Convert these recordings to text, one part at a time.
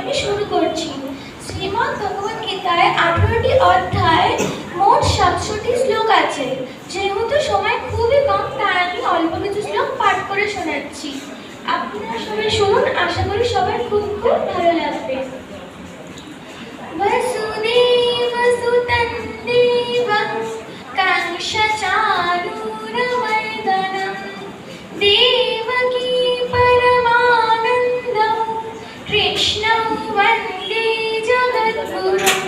আমি শুরু করছি। শ্রীমদ্ ভগবদ গীতায় 18টি অধ্যায়, মোট 700টি শ্লোক আছে। যেহেতু সময় খুবই কম, তাই আমি অল্প কিছু শ্লোক পাঠ করে শোনাচ্ছি। আপনারা সবাই শুনুন, আশা করি সবার খুব খুব ভালো লাগবে। वसुदेवसुतं देवं कंसचाणूरमर्दनं देवकी परमानन्दं कृष्णं वन्दे जगद्गुरुं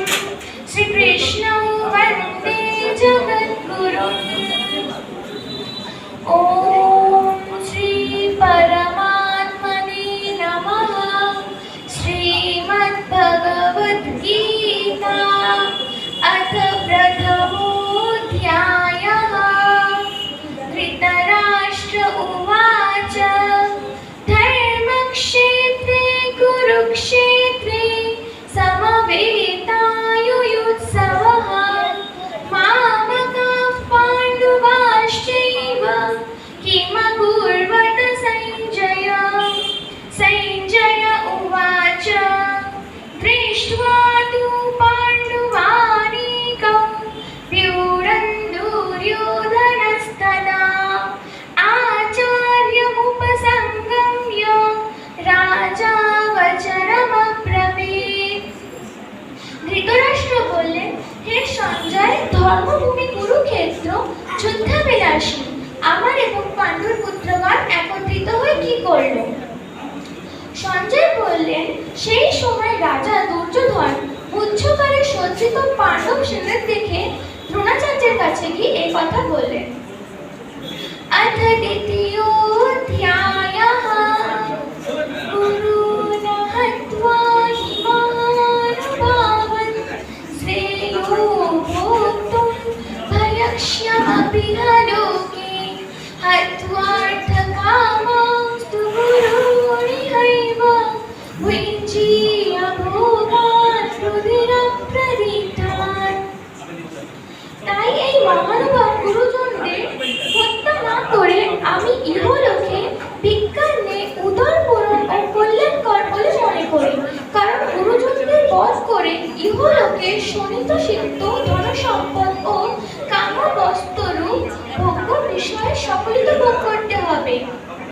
श्रीकृष्णं वन्दे जगद्गुरुम्। ॐ श्री परमात्मने नमः। श्रीमद्भगवद्गीता अथ प्रथमोऽध्यायः। धृतराष्ट्र उवाच धर्मक्षेत्रे कुरुक्षेत्रे समवेतायुयुत्सवः मामकाः पाण्डवाश्चैव किमकुर्वत सञ्जय। सञ्जय उवाच दृष्ट्वा तु पाण्डवानीकं व्यूढं दुर्योधनस्तदा आचार्यमुपसंगम्य राजा वचनमब्रवीत्। ধৃতরাষ্ট্র বললেন, হে সঞ্জয়, ধর্মভূমি কুরুক্ষেত্র যুদ্ধাভিলাষী আমার এবং পাণ্ডুর পুত্রগণ একত্রিত হয়ে কি করল? সঞ্জয় বললেন, সেই সময় রাজা দুর্যোধন উচ্চকারে সজ্জিত পাণ্ডব সেনাদের দেখে দ্রোণাচার্যের কাছে গিয়ে এই কথা বললেন। अथ द्वितीयोऽध्यायः। गुरून् हत्वा हि महानुभावान् श्रेयो भोक्तुं भयक्ष्यमपि ह लोके हत्वार्थकामांस्तु गुरूणिहैव भुञ्जीय भोगान् रुधिरप्रदितान्। তাই এই মহানুভাব গুরুজনদের হত্যা না করে আমি ইহলোকে বিজ্ঞান নিয়ে উদর পূরণ ও কল্যাণকর বলে মনে করি। কারণ গুরুজনদের বধ করে ইহলোকে শোণিত সিদ্ধ ধনসম্পদ ও কাম্য বস্তুরূপ ভোগ্য বিষয়ে সকলিত ভোগ করতে হবে।